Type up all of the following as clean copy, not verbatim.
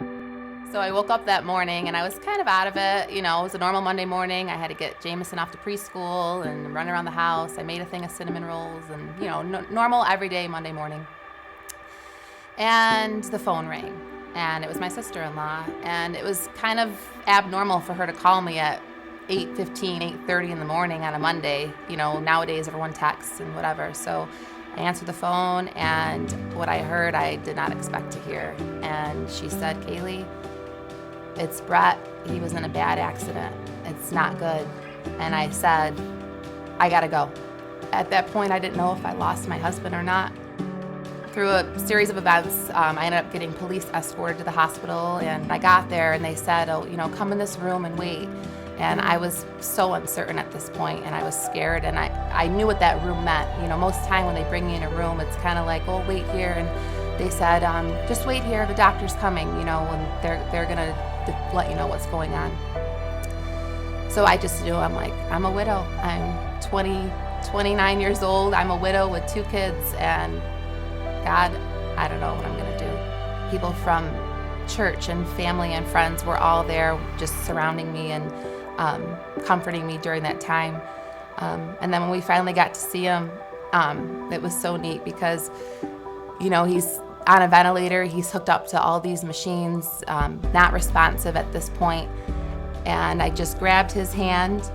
So I woke up that morning and I was kind of out of it. It was a normal Monday morning. I had to get Jameson off to preschool and run around the house. I made a thing of cinnamon rolls and, normal everyday Monday morning. And the phone rang, and it was my sister-in-law, and it was kind of abnormal for her to call me at 8:15, 8:30 in the morning on a Monday. Nowadays everyone texts and whatever. So I answered the phone, and what I heard I did not expect to hear. And she said, "Kailey, it's Brett. He was in a bad accident. It's not good." And I said, "I gotta go." At that point, I didn't know if I lost my husband or not. Through a series of events, I ended up getting police escorted to the hospital, and I got there and they said, "Oh, come in this room and wait." And I was so uncertain at this point, and I was scared, and I knew what that room meant. Most of the time when they bring me in a room, it's kind of like, "Oh, wait here." And they said, "Just wait here, the doctor's coming, and they're gonna let you know what's going on." So I just knew, I'm a widow. I'm 29 years old. I'm a widow with 2 kids, and God, I don't know what I'm gonna do. People from church and family and friends were all there just surrounding me and comforting me during that time. And then when we finally got to see him, it was so neat because, he's on a ventilator, he's hooked up to all these machines, not responsive at this point. And I just grabbed his hand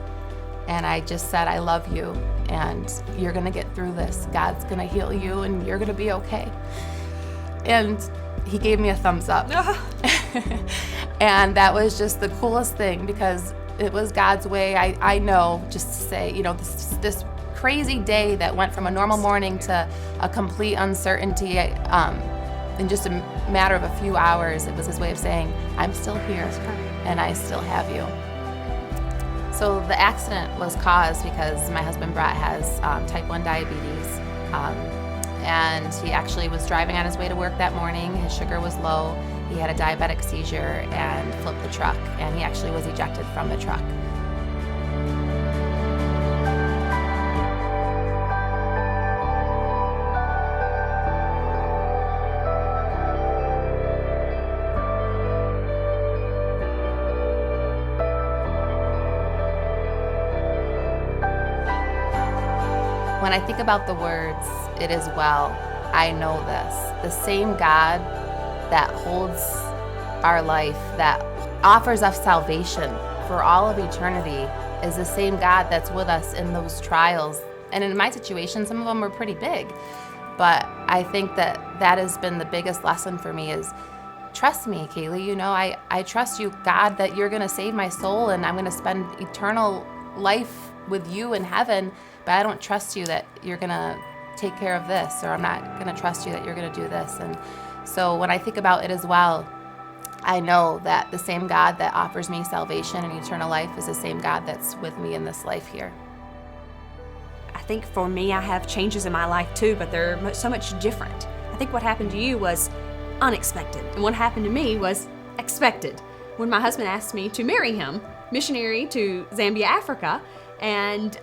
and I just said, "I love you, and you're gonna get through this. God's gonna heal you, and you're gonna be okay." And he gave me a thumbs up. And that was just the coolest thing because it was God's way. I know, just to say, this crazy day that went from a normal morning to a complete uncertainty in just a matter of a few hours, it was his way of saying, "I'm still here and I still have you." So the accident was caused because my husband Brett has type 1 diabetes, and he actually was driving on his way to work that morning. His sugar was low. He had a diabetic seizure and flipped the truck, and he actually was ejected from the truck. When I think about the words, "It is well," I know this. The same God that holds our life, that offers us salvation for all of eternity, is the same God that's with us in those trials. And in my situation, some of them were pretty big. But I think that has been the biggest lesson for me is, trust me, Kailey. I trust you, God, that you're going to save my soul and I'm going to spend eternal life with you in heaven. But I don't trust you that you're going to take care of this, or I'm not going to trust you that you're going to do this. And so when I think about it as well, I know that the same God that offers me salvation and eternal life is the same God that's with me in this life here. I think for me, I have changes in my life too, but they're so much different. I think what happened to you was unexpected, and what happened to me was expected. When my husband asked me to marry him, missionary to Zambia, Africa, and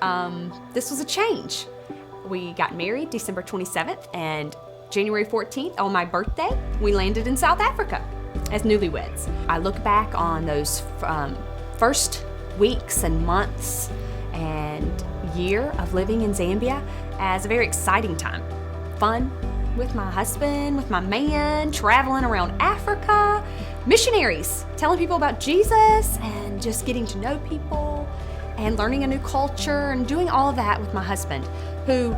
this was a change. We got married December 27th, and January 14th, on my birthday, we landed in South Africa as newlyweds. I look back on those first weeks and months and year of living in Zambia as a very exciting time. Fun with my husband, with my man, traveling around Africa, missionaries, telling people about Jesus and just getting to know people and learning a new culture and doing all of that with my husband, who,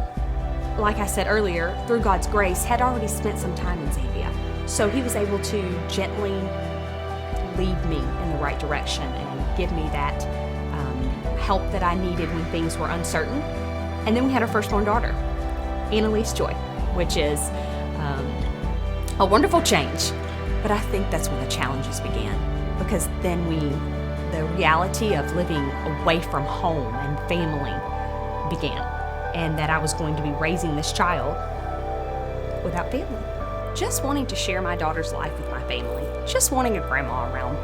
like I said earlier, through God's grace, had already spent some time in Zambia. So he was able to gently lead me in the right direction and give me that help that I needed when things were uncertain. And then we had our firstborn daughter, Annalise Joy, which is a wonderful change. But I think that's when the challenges began, because then the reality of living away from home and family began, and that I was going to be raising this child without family. Just wanting to share my daughter's life with my family, just wanting a grandma around,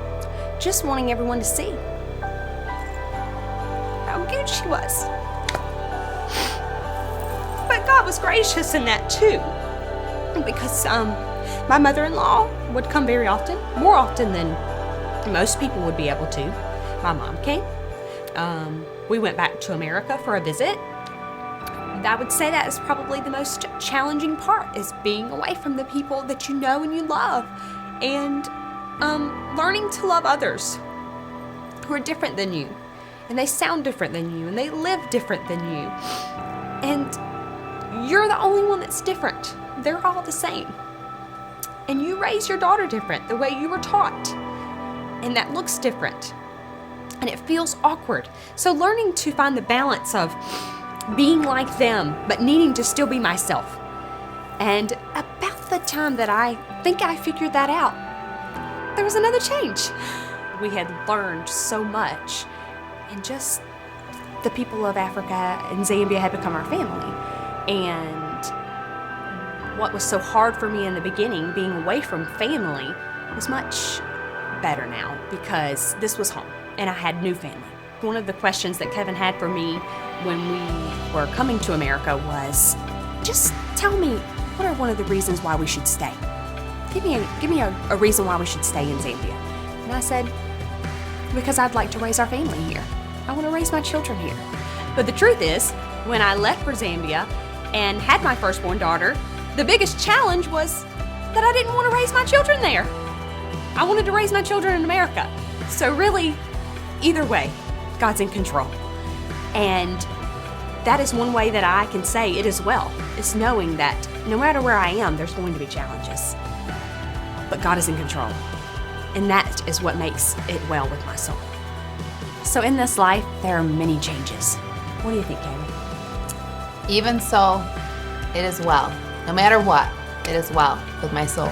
just wanting everyone to see how good she was. But God was gracious in that too, because My mother-in-law would come very often, more often than most people would be able to. My mom came. We went back to America for a visit. I would say that is probably the most challenging part, is being away from the people that you know and you love, and learning to love others who are different than you, and they sound different than you, and they live different than you, and you're the only one that's different. They're all the same. And you raise your daughter different, the way you were taught, and that looks different, and it feels awkward. So learning to find the balance of being like them, but needing to still be myself. And about the time that I think I figured that out, there was another change. We had learned so much, and just the people of Africa and Zambia had become our family. And what was so hard for me in the beginning, being away from family, was much better now, because this was home and I had new family. One of the questions that Kevin had for me when we were coming to America was, just tell me, what are one of the reasons why we should stay? Give me a reason why we should stay in Zambia. And I said, because I'd like to raise our family here. I want to raise my children here. But the truth is, when I left for Zambia and had my firstborn daughter, the biggest challenge was that I didn't want to raise my children there. I wanted to raise my children in America. So really, either way, God's in control. And that is one way that I can say it as well, is knowing that no matter where I am, there's going to be challenges. But God is in control. And that is what makes it well with my soul. So in this life, there are many changes. What do you think, Kailey? Even so, it is well. No matter what, it is well with my soul.